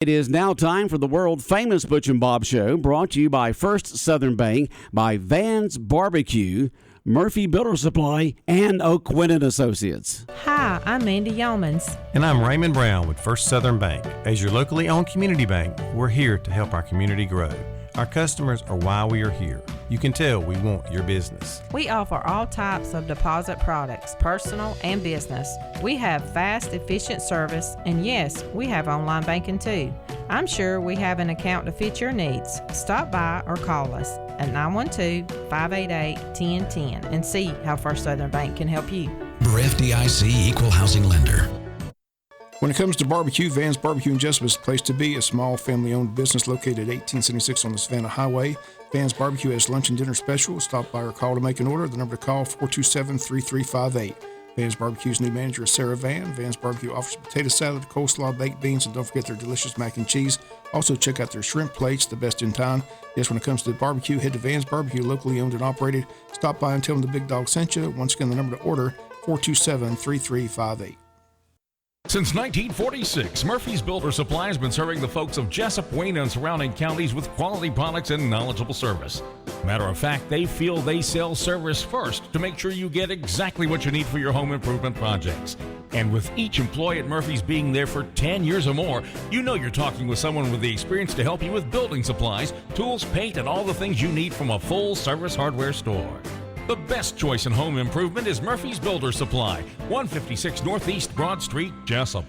It is now time for the world-famous Butch and Bob Show, brought to you by First Southern Bank, by Van's Barbecue, Murphy Builder Supply, and O'Quinn & Associates. Hi, I'm Mandy Yeomans. And I'm Raymond Brown with First Southern Bank. As your locally owned community bank, we're here to help our community grow. Our customers are why we are here. You can tell we want your business. We offer all types of deposit products, personal and business. We have fast, efficient service, and yes, we have online banking too. I'm sure we have an account to fit your needs. Stop by or call us at 912-588-1010 and see how First Southern Bank can help you. We're FDIC Equal Housing Lender. When it comes to barbecue, Van's Barbecue in Jessup is the place to be. A small family-owned business located at 1876 on the Savannah Highway. Van's Barbecue has lunch and dinner specials. Stop by or call to make an order. The number to call, 427-3358. Van's Barbecue's new manager is Sarah Van. Van's Barbecue offers potato salad, coleslaw, baked beans, and don't forget their delicious mac and cheese. Also, check out their shrimp plates, the best in town. Yes, when it comes to barbecue, head to Van's Barbecue, locally owned and operated. Stop by and tell them the Big Dog sent you. Once again, the number to order, 427-3358. Since 1946, Murphy's Builder Supply has been serving the folks of Jessup, Wayne, and surrounding counties with quality products and knowledgeable service. Matter of fact, they feel they sell service first to make sure you get exactly what you need for your home improvement projects. And with each employee at Murphy's being there for 10 years or more, you know you're talking with someone with the experience to help you with building supplies, tools, paint, and all the things you need from a full-service hardware store. The best choice in home improvement is Murphy's Builder Supply, 156 Northeast Broad Street, Jessup.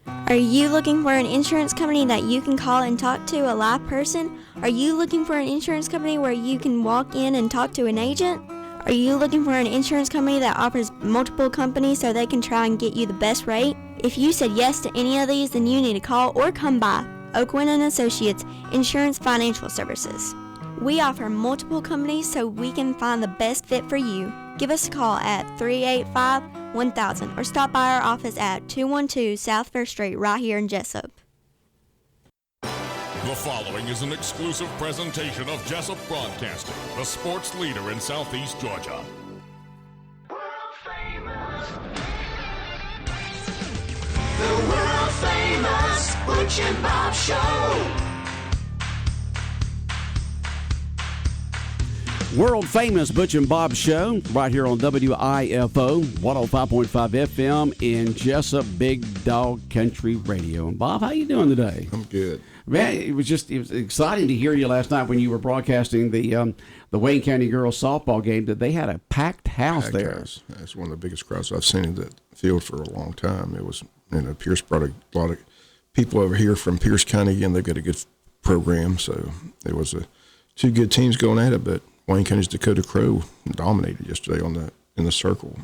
Are you looking for an insurance company that you can call and talk to a live person? Are you looking for an insurance company where you can walk in and talk to an agent? Are you looking for an insurance company that offers multiple companies so they can try and get you the best rate? If you said yes to any of these, then you need to call or come by O'Quinn & Associates Insurance Financial Services. We offer multiple companies so we can find the best fit for you. Give us a call at 385-1000 or stop by our office at 212 South First Street right here in Jessup. The following is an exclusive presentation of Jessup Broadcasting, the sports leader in Southeast Georgia. The world famous Butch and Bob Show. World-famous Butch and Bob Show, right here on WIFO, 105.5 FM in Jessup, Big Dog Country Radio. And Bob, how you doing today? I'm good. Man, it was exciting to hear you last night when you were broadcasting the Wayne County girls softball game, that they had a packed house there. That's one of the biggest crowds I've seen in that field for a long time. It was, Pierce brought a lot of people over here from Pierce County, and they've got a good program. So there was two good teams going at it, but Wayne County's Dakota Crow dominated yesterday in the circle.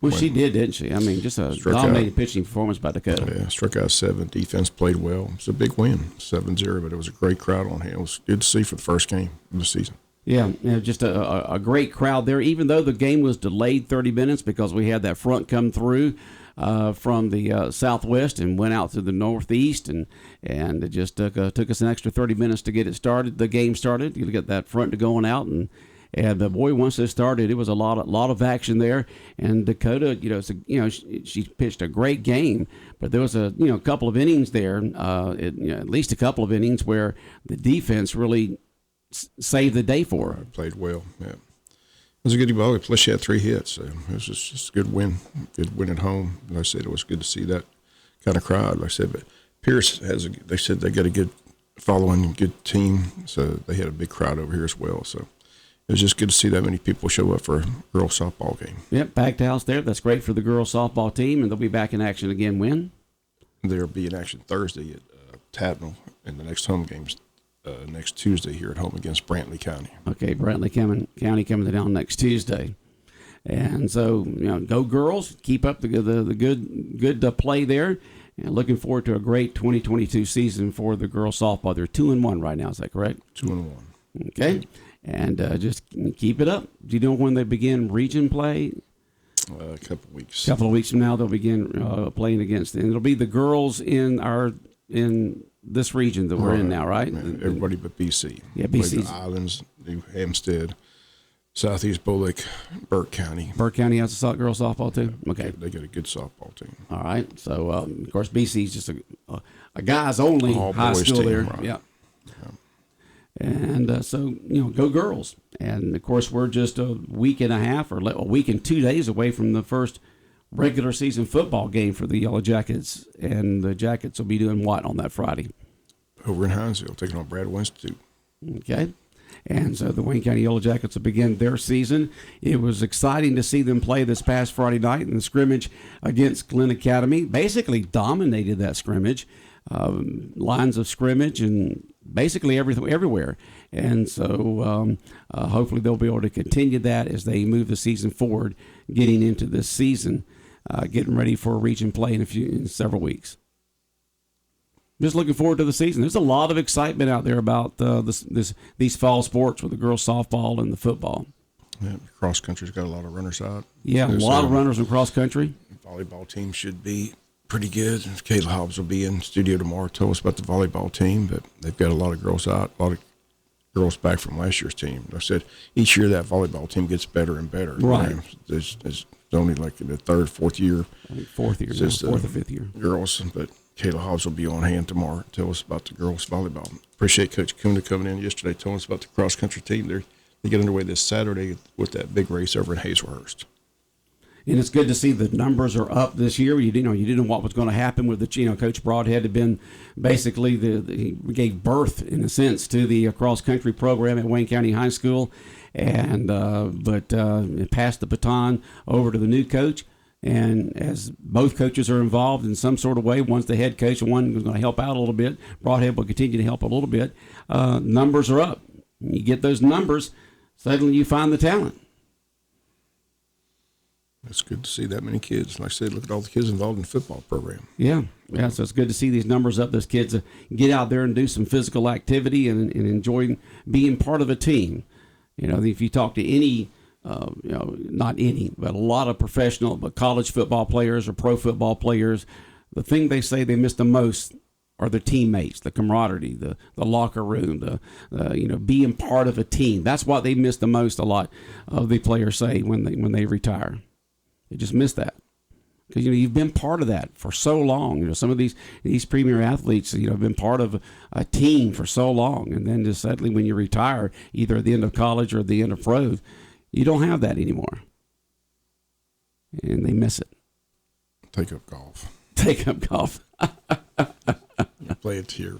Well, she did, didn't she? I mean, just a dominating pitching performance by Dakota. Yeah, struck out 7. Defense played well. It was a big win, 7-0, but it was a great crowd on hand. It was good to see for the first game of the season. Yeah, just a great crowd there, even though the game was delayed 30 minutes because we had that front come through from the southwest and went out to the northeast, and it just took us an extra 30 minutes to get it started. The game started. You get that front to going out, and boy, once it started, it was a lot of action there. And Dakota, she pitched a great game, but there was a couple of innings there, at least a couple of innings where the defense really saved the day for her. Played well. Yeah. It was a good ball. Plus, she had 3 hits. So it was just a good win. Good win at home. Like I said, it was good to see that kind of crowd. Like I said, but Pierce they said they got a good following, good team. So they had a big crowd over here as well. So it was just good to see that many people show up for a girls softball game. Yep, packed house there. That's great for the girls softball team, and they'll be back in action again when? They'll be in action Thursday at Tatnall, and the next home game's next Tuesday here at home against Brantley County. Okay, Brantley County coming down next Tuesday. And so, go girls. Keep up the good play there. And looking forward to a great 2022 season for the girls softball. They're 2-1 right now. Is that correct? 2-1. Okay. And just keep it up. Do you know when they begin region play? A couple weeks. A couple of weeks from now, they'll begin playing against. And it'll be the girls in this region that we're in now, right? Everybody but BC. Yeah, BC. The Islands, New Hampstead, Southeast Bullock, Burke County. Burke County has a girls softball too? Okay. They got a good softball team. All right. So, of course, BC is just a guys only All high boys school team, there. right. Yeah. And so, go girls. And, of course, we're just a week and a half or a week and 2 days away from the first regular season football game for the Yellow Jackets. And the Jackets will be doing what on that Friday? Over in Hinesville, taking on Bradwell Institute. Okay. And so the Wayne County Yellow Jackets will begin their season. It was exciting to see them play this past Friday night in the scrimmage against Glen Academy. Basically dominated that scrimmage, lines of scrimmage and basically everywhere. And so hopefully they'll be able to continue that as they move the season forward, getting into this season, getting ready for region play in several weeks. Just looking forward to the season. There's a lot of excitement out there about these fall sports with the girls softball and the football. Yeah, cross country's got a lot of runners out. Yeah, a lot of runners in cross country. Volleyball team should be pretty good. Kayla Hobbs will be in studio tomorrow. Tell us about the volleyball team, but they've got a lot of girls out, a lot of girls back from last year's team. I said each year that volleyball team gets better and better. Right. It's only like in the third, fourth year. I think fourth or fifth year. Girls, but Kayla Hobbs will be on hand tomorrow. Tell us about the girls volleyball. Appreciate Coach Kuna coming in yesterday, telling us about the cross country team. They get underway this Saturday with that big race over in Hazelhurst. And it's good to see the numbers are up this year. You didn't know what was going to happen with the Coach Broadhead had been basically he gave birth in a sense to the cross country program at Wayne County High School, and but it passed the baton over to the new coach. And as both coaches are involved in some sort of way, one's the head coach and one is going to help out a little bit. Broadhead will continue to help a little bit. Numbers are up. You get those numbers, suddenly you find the talent. It's good to see that many kids. Like I said, look at all the kids involved in the football program. Yeah. So it's good to see these numbers up. Those kids get out there and do some physical activity and enjoy being part of a team. If you talk to any, not any, but a lot of professional, but college football players or pro football players, the thing they say they miss the most are their teammates, the camaraderie, the locker room, being part of a team. That's what they miss the most. A lot of the players say when they retire. They just miss that because you've been part of that for so long. Some of these premier athletes have been part of a team for so long, and then just suddenly when you retire, either at the end of college or at the end of pro, you don't have that anymore, and they miss it. Take up golf. Take up golf. You play it to your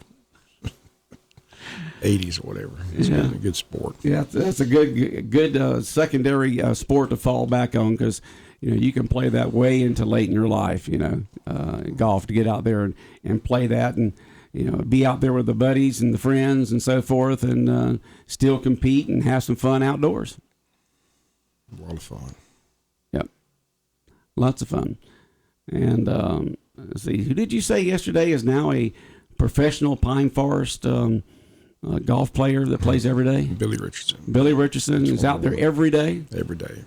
80s or whatever. It's a good sport. Yeah, that's a good secondary sport to fall back on because you can play that way into late in your life. Golf, to get out there and play that and be out there with the buddies and the friends and so forth and still compete and have some fun outdoors. A lot of fun. Yep, lots of fun. And let's see, who did you say yesterday is now a professional Pine Forest golf player that plays every day? Billy Richardson. Billy Richardson is out there every day? Every day.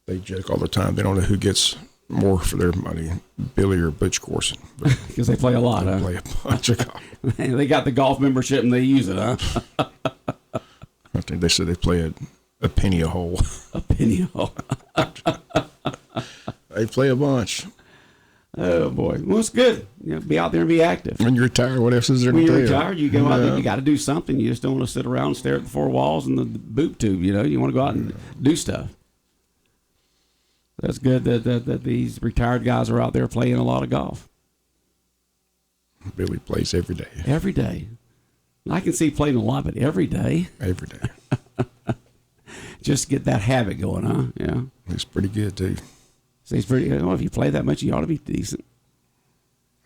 They joke all the time. They don't know who gets more for their money, Billy or Butch Corson. Because they play a lot, They play a bunch of golf. They got the golf membership and they use it, huh? I think they said they play a penny a hole. A penny a hole. They play a bunch. Oh, boy. Well, it's good. Be out there and be active. When you're retired, what else is there to do? When you're retired, you go out there, you got to do something. You just don't want to sit around and stare at the four walls and the boob tube, You want to go out and do stuff. That's good that these retired guys are out there playing a lot of golf. Billy plays every day. Every day. I can see playing a lot, but every day. Every day. Just get that habit going, huh? Yeah. He's pretty good, too. So he's pretty. Well, if you play that much, you ought to be decent.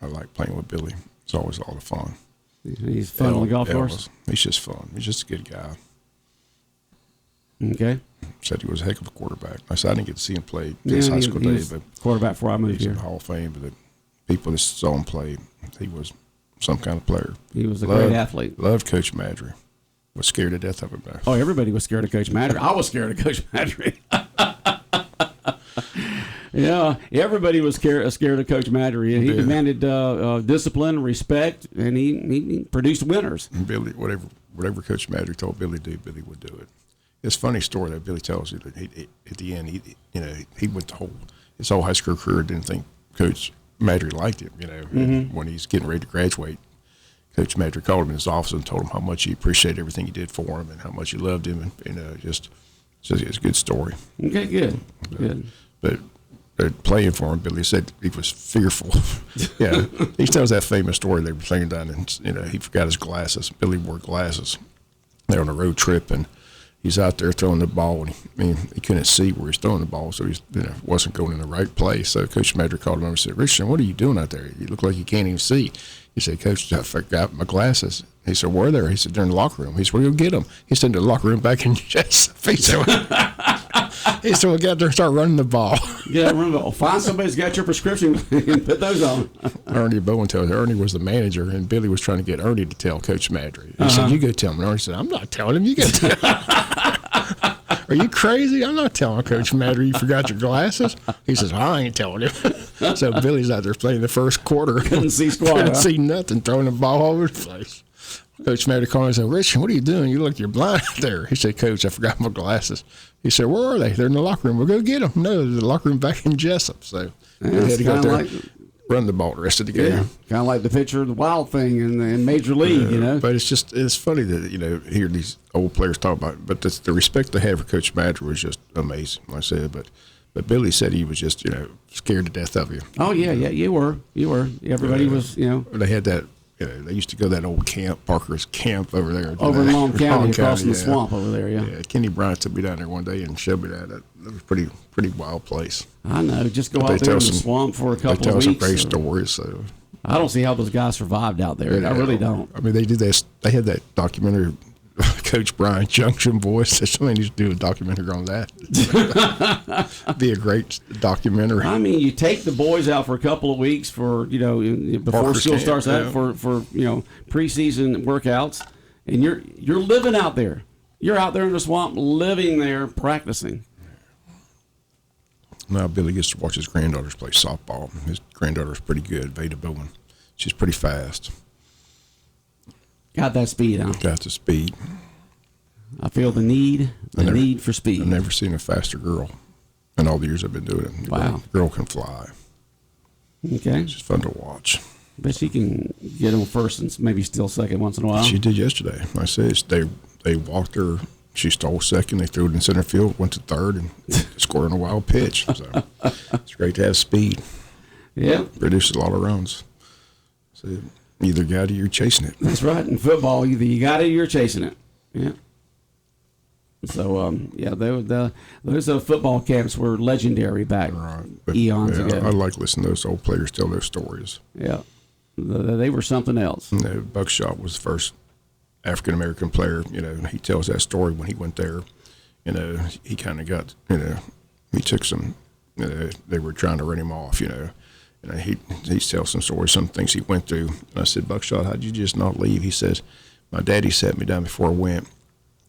I like playing with Billy. It's always a lot of fun. He's fun on the golf course. He's just fun. He's just a good guy. Okay. Said he was a heck of a quarterback. I said I didn't get to see him play his high school days, but quarterback before I moved he's here. in the Hall of Fame. But the people that saw him play, he was some kind of player. He was a great athlete. Loved Coach Madry. Was scared to death of him. Oh, everybody was scared of Coach Madry. I was scared of Coach Madry. Yeah, everybody was scared of Coach Madry. He demanded discipline, respect, and he produced winners. And Billy, whatever Coach Madry told Billy to do, Billy would do it. It's a funny story that Billy tells you that at the end, he went his whole high school career didn't think Coach Madry liked him, and when he's getting ready to graduate, Coach Madry called him in his office and told him how much he appreciated everything he did for him and how much he loved him, and it's a good story. Okay, good. But playing for him, Billy said he was fearful. Yeah, he tells that famous story. They were playing down, and he forgot his glasses. Billy wore glasses. They're on a road trip, and he's out there throwing the ball, and he couldn't see where he's throwing the ball, so he wasn't going in the right place. So Coach Madry called him over and said, "Richard, what are you doing out there? You look like you can't even see." He said, "Coach, I forgot my glasses." He said, "Where are they?" He said, "They're in the locker room." He said, "Well, go get them." He said, "In the locker room back in Jessup." He said, "We got there and start running the ball." Yeah, run the ball. Find somebody who's got your prescription and put those on. Ernie Bowen tells Ernie was the manager, and Billy was trying to get Ernie to tell Coach Madry. He said, "You go tell him." And Ernie said, "I'm not telling him. You go tell him." "Are you crazy? I'm not telling Coach Madry you forgot your glasses." He says, "I ain't telling him." So Billy's out there playing the first quarter. Couldn't see squat. Couldn't see nothing, throwing the ball all over the place. Coach Madry called and said, "Richard, what are you doing? You look, you're blind out there." He said, "Coach, I forgot my glasses." He said, "Where are they?" "They're in the locker room." "We'll go get them." "No, they're in the locker room back in Jessup." So we had to go out there run the ball the rest of the game. Yeah, kind of like the pitcher of the Wild thing in Major League, But it's funny that, hear these old players talk about it, but the respect they had for Coach Madry was just amazing, like I said. But Billy said he was just, scared to death of you. Oh, yeah, you were. Everybody was, They had that, they used to go to that old camp, Parker's camp over there. Over in Long County, across from the swamp over there, yeah. Yeah, Kenny Bryant took me down there one day and showed me that. That was a pretty wild place. I know. Just go out there in the swamp for a couple of weeks. They tell some great stories. So I don't see how those guys survived out there. I really don't. I mean, they did this. They had that documentary, Coach Brian Junction Boys. Somebody needs to do a documentary on that. Be a great documentary. I mean, you take the boys out for a couple of weeks for before Parker's school camp, starts out for preseason workouts, and you're living out there. You're out there in the swamp, living there, practicing. Now Billy gets to watch his granddaughters play softball. His granddaughter's pretty good, Veda Bowen. She's pretty fast. Got that speed, huh? Got the speed. I feel the need for speed. I've never seen a faster girl in all the years I've been doing it. Wow. The girl can fly. Okay. It's fun to watch. Bet she can get on first and maybe steal second once in a while. She did yesterday. Like I said, they walked her. She stole second. They threw it in center field, went to third, and scored on a wild pitch. So it's great to have speed. Yeah. Produces a lot of runs. So either got it or you're chasing it. That's right. In football, either you got it or you're chasing it. Yeah. So, those football camps were legendary back eons ago. I like listening to those old players tell their stories. Yeah. They were something else. Buckshot was the first African-American player. He tells that story when he went there. He kind of got, he took some, they were trying to run him off, he tells some stories, some things he went through. And I said, "Buckshot, how'd you just not leave?" He says, "My daddy sat me down before I went.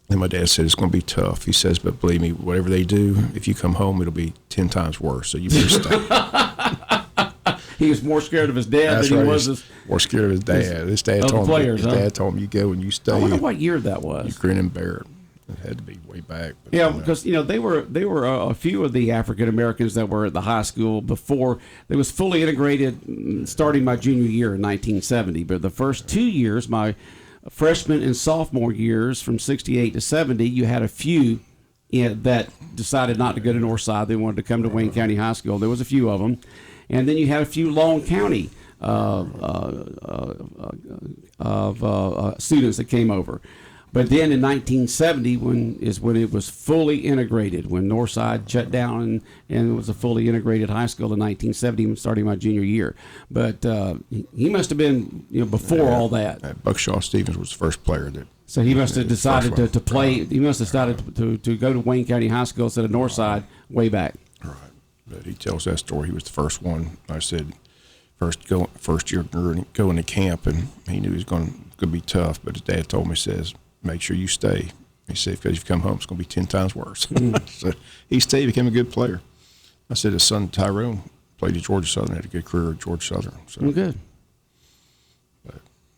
And my dad said, it's going to be tough." He says, "But believe me, whatever they do, if you come home, it'll be 10 times worse. So you better stay." He was more scared of his dad than he was more scared of his dad. His dad told him. His dad told him, "You go and you stay." I wonder what year that was. You grin and bear it. It had to be way back. But, yeah, because they were a few of the African Americans that were at the high school before they was fully integrated, starting my junior year in 1970. But the first 2 years, my freshman and sophomore years, from 68 to 70, you had a few that decided not to go to Northside. They wanted to come to Wayne County High School. There was a few of them. And then you had a few Long County students that came over. But then in 1970, when it was fully integrated, when Northside shut down and it was a fully integrated high school in 1970, starting my junior year. But he must have been before all that. Buckshaw Stevens was the first player that. So he must have decided to play. He must have decided to go to Wayne County High School instead of Northside way back. Right. But he tells that story. He was the first one. I said, first year going to camp, and he knew he was going to be tough. But his dad told me, says, "Make sure you stay." He said, "Because if you come home, it's going to be 10 times worse." So he stayed, became a good player. I said his son Tyrone played at Georgia Southern, had a good career at Georgia Southern. So good.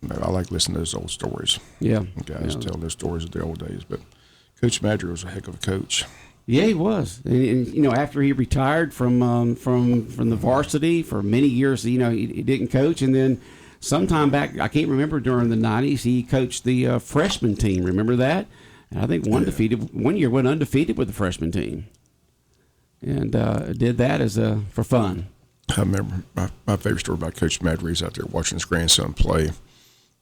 But I like listening to those old stories. Yeah. Guys tell their stories of the old days. But Coach Madry was a heck of a coach. Yeah, he was. And after he retired from the varsity for many years, he didn't coach, and then sometime back, I can't remember, during the 90s, he coached the freshman team. Remember that? And I think one year went undefeated with the freshman team, and did that for fun. I remember my favorite story about Coach Madry is out there watching his grandson play,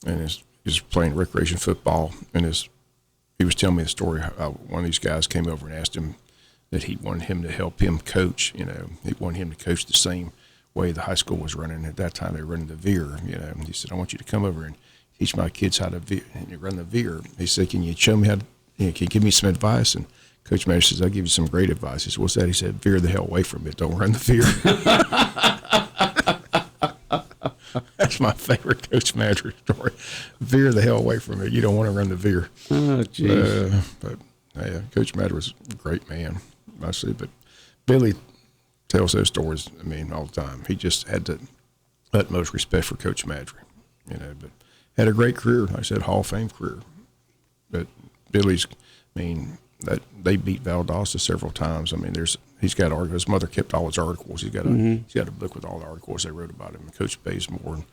and he's playing recreation football, and he was telling me a story how one of these guys came over and asked him that he wanted him to help him coach. He wanted him to coach the same way the high school was running. At that time, they were running the veer. And he said, "I want you to come over and teach my kids how to run the veer." He said, "Can you show me how? Can you give me some advice?" And Coach Madry says, "I'll give you some great advice." He said, "What's that?" He said, "Veer the hell away from it. Don't run the veer." That's my favorite Coach Madry story. Veer the hell away from it. You don't want to run the veer. Oh, jeez. But yeah, Coach Madry was a great man, I see. But Billy tells those stories, all the time. He just had the utmost respect for Coach Madry, but had a great career. Like I said, Hall of Fame career. But Billy's, that they beat Valdosta several times. He's got articles. His mother kept all his articles. He's got a book with all the articles they wrote about him. And Coach Bazemore and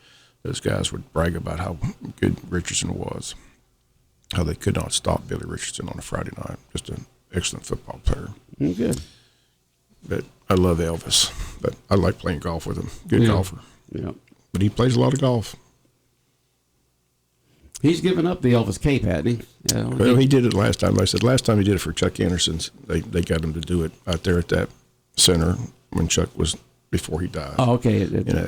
those guys would brag about how good Richardson was, how they could not stop Billy Richardson on a Friday night. Just an excellent football player. Good. But I love Elvis. But I like playing golf with him. Good golfer. Yeah. But he plays a lot of golf. He's given up the Elvis Cape, hasn't he? Well, he did it last time. Like I said, last time he did it for Chuck Anderson's. They got him to do it out there at that center when Chuck was, before he died. Oh, okay.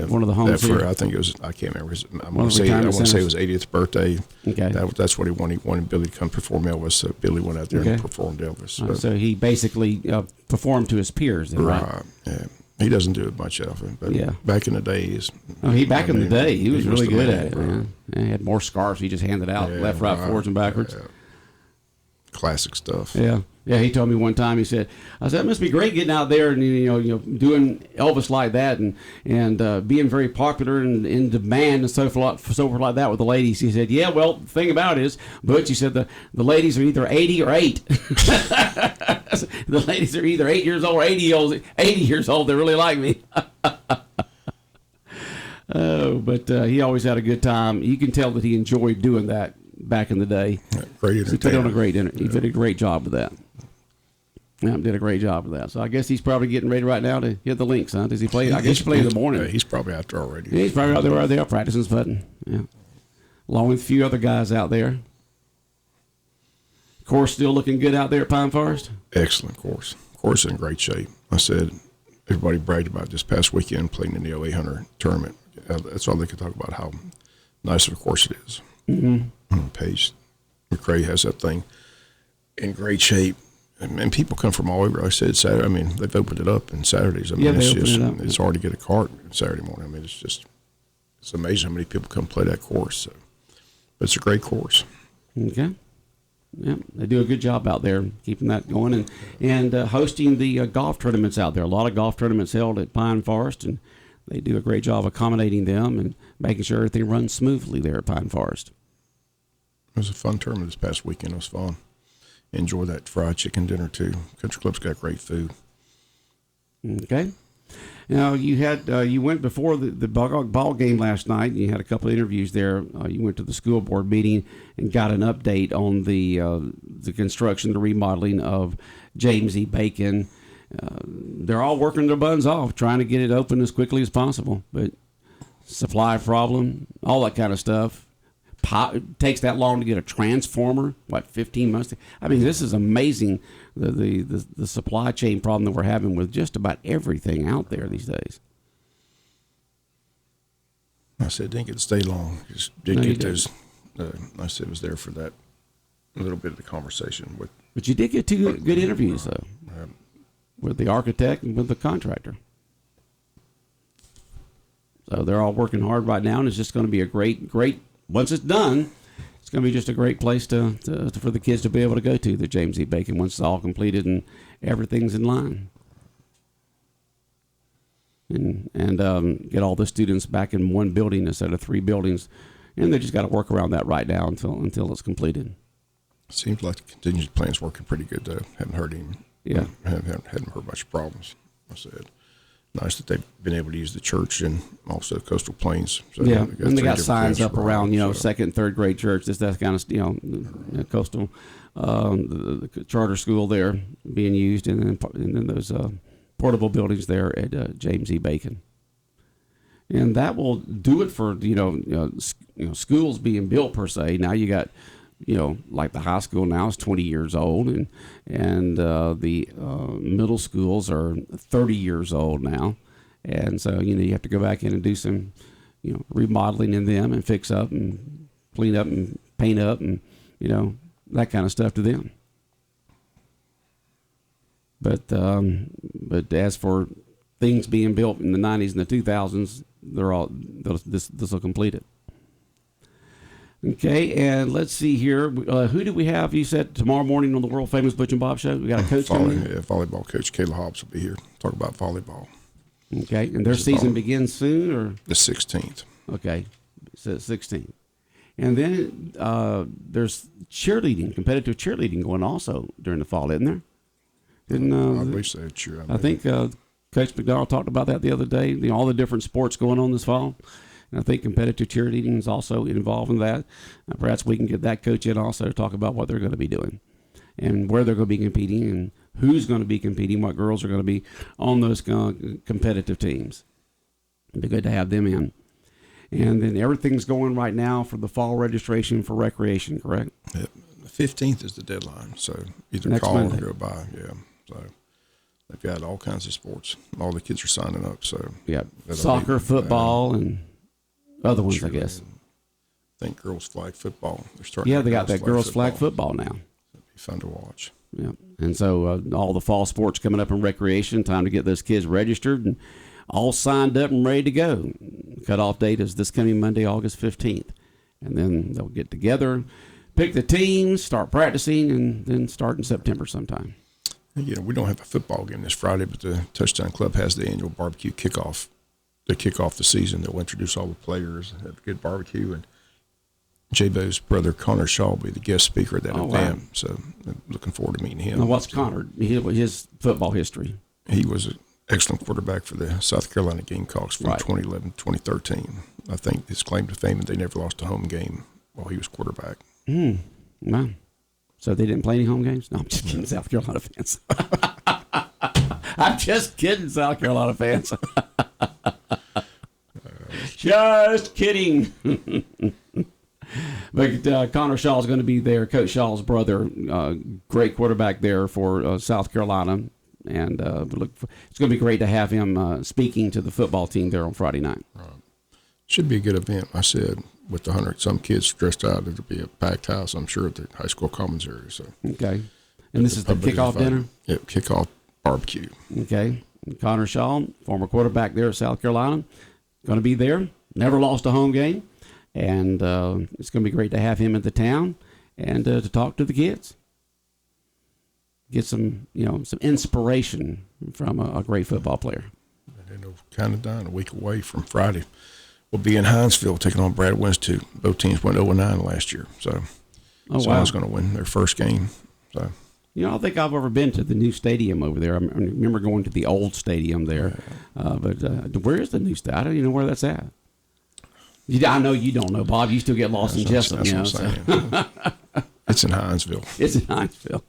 One of the homes here. I think it was, I can't remember. I want to say it was 80th birthday. Okay. That's what he wanted. He wanted Billy to come perform Elvis. So Billy went out there and performed Elvis. So he basically performed to his peers, then, right? Yeah. He doesn't do it much of it, but back in the day, he was really good at it, man. He had more scarves. He just handed out left, right, forwards, and backwards. Yeah. Classic stuff. Yeah. He told me one time. He said, "I said it must be great getting out there and doing Elvis like that and being very popular and in demand and so forth like that with the ladies." He said, "Yeah, well, the thing about it is, Butch," he said, the ladies are either 80 or 8. The ladies are either 8 years old or 80 years old. They really like me." But he always had a good time. You can tell that he enjoyed doing that back in the day. Great entertainment. He did a great job with that. Yeah, did a great job with that. So I guess he's probably getting ready right now to hit the links, huh? Does he play? I guess he plays in the morning. He's probably out there already. Yeah, he's probably out there practicing putting. Yeah, along with a few other guys out there. Course still looking good out there at Pine Forest. Excellent course. Course in great shape. I said everybody bragged about this past weekend playing in the 0800 tournament. That's all they could talk about, how nice of a course it is. Mm-hmm. Paige McCray has that thing in great shape. And people come from all over. Like I said, Saturday. They've opened it up on Saturdays. It's hard to get a cart Saturday morning. It's amazing how many people come play that course. So, but it's a great course. Okay. Yeah, they do a good job out there keeping that going and hosting the golf tournaments out there. A lot of golf tournaments held at Pine Forest, and they do a great job accommodating them and making sure everything runs smoothly there at Pine Forest. It was a fun tournament this past weekend. It was fun. Enjoy that fried chicken dinner too. Country Club's got great food. Okay. Now you went before the ball game last night. You had a couple of interviews there. You went to the school board meeting and got an update on the construction, the remodeling of James E. Bacon. They're all working their buns off, trying to get it open as quickly as possible. But supply problem, all that kind of stuff. It takes that long to get a transformer. 15 months? This is amazing. The supply chain problem that we're having with just about everything out there these days. I said, didn't get to stay long. Just didn't get those. I said, was there for that little bit of the conversation with. But you did get two good interviews though, with the architect and with the contractor. So they're all working hard right now, and it's just going to be a great. Once it's done, it's going to be just a great place for the kids to be able to go to, the James E. Bacon, once it's all completed and everything's in line. And get all the students back in one building instead of 3 buildings. And they just got to work around that right now until it's completed. Seems like the contingency plan's working pretty good, though. Haven't heard Yeah. Hadn't heard much problems. I said, nice that they've been able to use the church and also Coastal Plains. So yeah, and they got signs up around, second and third grade church, that kind of, Coastal, the charter school there being used, and then those portable buildings there at James E. Bacon. And that will do it for, schools being built per se. Now you got, like the high school now is 20 years old, and the middle schools are 30 years old now. And so, you have to go back in and do some, remodeling in them and fix up and clean up and paint up and, that kind of stuff to them. But as for things being built in the 90s and the 2000s, this will complete it. Okay, and let's see here. Who do we have? You said tomorrow morning on the world famous Butch and Bob Show. We got a coach coming in? Yeah, volleyball coach Kayla Hobbs will be here. Talk about volleyball. Okay, and their season begins soon, or the 16th. Okay, so 16th, and then there's cheerleading, competitive cheerleading going also during the fall, isn't there? I believe so. Sure. I think Coach McDonald talked about that the other day. All the different sports going on this fall. And I think competitive cheerleading is also involved in that. Perhaps we can get that coach in also to talk about what they're going to be doing and where they're going to be competing and who's going to be competing, what girls are going to be on those competitive teams. It'd be good to have them in. And then everything's going right now for the fall registration for recreation, correct? Yep. The 15th is the deadline, so either Next call Monday. or go by. Yeah, so they've got all kinds of sports. All the kids are signing up. So yeah, soccer, football, and other ones, I guess. I think girls flag football. They're starting. Yeah, they got that girls flag football now. It'll be fun to watch. Yeah, and so all the fall sports coming up in recreation. Time to get those kids registered and all signed up and ready to go. Cutoff date is this coming Monday, August 15th, and then they'll get together, pick the teams, start practicing, and then start in September sometime. We don't have a football game this Friday, but the Touchdown Club has the annual barbecue kickoff. To kick off the season, they'll introduce all the players, have a good barbecue, and J-Bo's brother Connor Shaw will be the guest speaker at that event. Wow. So I'm looking forward to meeting him. Now, what's Connor? His football history? He was an excellent quarterback for the South Carolina Gamecocks from 2011 2013. I think his claim to fame is they never lost a home game while he was quarterback. Wow. So they didn't play any home games? No, I'm just kidding, South Carolina fans. I'm just kidding, South Carolina fans. Just kidding. But Connor Shaw is going to be there, Coach Shaw's brother, great quarterback there for South Carolina. And it's going to be great to have him speaking to the football team there on Friday night. Right. Should be a good event. I said, with the 100-some kids dressed out, it'll be a packed house, I'm sure, at the high school commons area. So. Okay. And this is the kickoff dinner? Yep, kickoff barbecue. Okay. Connor Shaw, former quarterback there at South Carolina, going to be there. Never lost a home game. And it's going to be great to have him at the town and to talk to the kids. Get some inspiration from a great football player. And they're kind of done, a week away from Friday. We'll be in Hinesville taking on Brad Winstitute. Both teams went 0-9 last year. So someone's going to win their first game. So. I don't think I've ever been to the new stadium over there. I remember going to the old stadium there. But where is the new stadium? I don't even know where that's at. I know you don't know, Bob. You still get lost in Jessup. That's what I'm saying. It's in Hinesville. It's in Hinesville.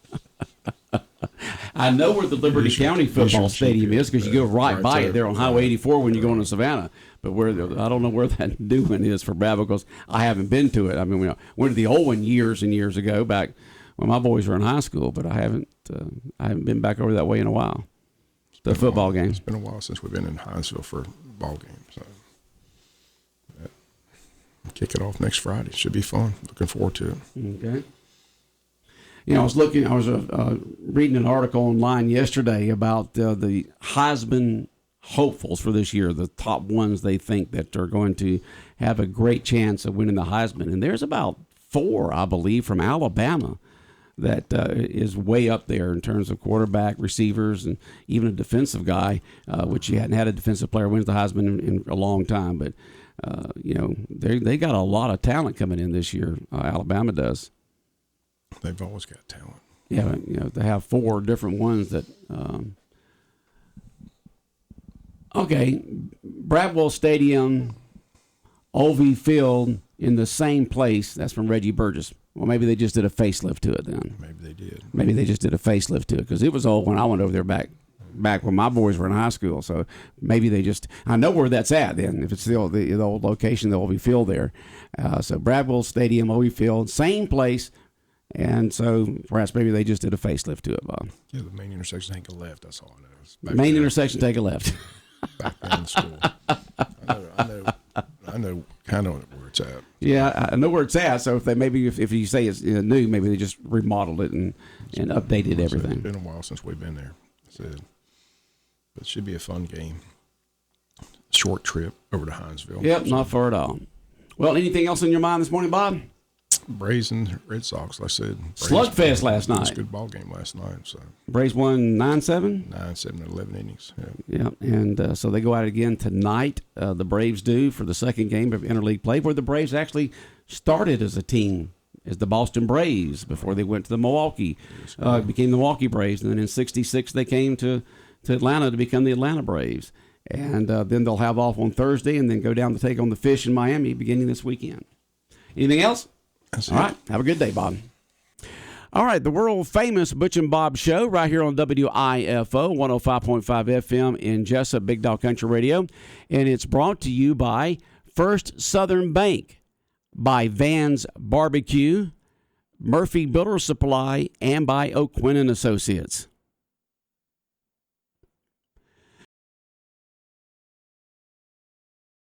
I know where the Liberty County football stadium is because you go right by it there on Highway 84 when you go into Savannah. But I don't know where that new one is for Bravo because I haven't been to it. I mean, we went to the old one years and years ago back when my boys were in high school, but I haven't been back over that way in a while. The football game. It's been a while since we've been in Hinesville for a ball game. So kick it off next Friday. Should be fun. Looking forward to it. Okay. I was reading an article online yesterday about the Heisman hopefuls for this year, the top ones they think that are going to have a great chance of winning the Heisman. And there's about 4, I believe, from Alabama that is way up there in terms of quarterback, receivers, and even a defensive guy, which you hadn't had a defensive player wins the Heisman in a long time. But, they got a lot of talent coming in this year. Alabama does. They've always got talent. Yeah, to have 4 different ones that. Okay, Bradwell Stadium, OV Field in the same place. That's from Reggie Burgess. Well, maybe they just did a facelift to it then. Maybe they did. Maybe they just did a facelift to it because it was old when I went over there back when my boys were in high school. So maybe they just, I know where that's at then, if it's still the old location, the OV Field there. So Bradwell Stadium, OV Field, same place. And so perhaps maybe they just did a facelift to it, Bob. Yeah, the main intersection take a left. That's all I know. Main intersection, take a left. Back there in school. I know kind of where it's at. Yeah, I know where it's at. So if you say it's new, maybe they just remodeled it and updated everything. It's been a while since we've been there. But it should be a fun game. Short trip over to Hinesville. Yep, not far at all. Well, anything else on your mind this morning, Bob? Braves and Red Sox, like I said. Slugfest last night. It was a good ball game last night. So Braves won 9-7? 9-7 in 11 innings. Yeah, and so they go out again tonight. The Braves do for the second game of interleague play, where the Braves actually started as a team, as the Boston Braves, before they went to the Milwaukee, became the Milwaukee Braves. And then in '66 they came to Atlanta to become the Atlanta Braves. And then they'll have off on Thursday and then go down to take on the Fish in Miami beginning this weekend. Anything else? All right. Have a good day, Bob. All right. The world famous Butch and Bob Show right here on WIFO 105.5 FM in Jessup, Big Dog Country Radio. And it's brought to you by First Southern Bank, by Van's Barbecue, Murphy Builder Supply, and by O'Quinn & Associates.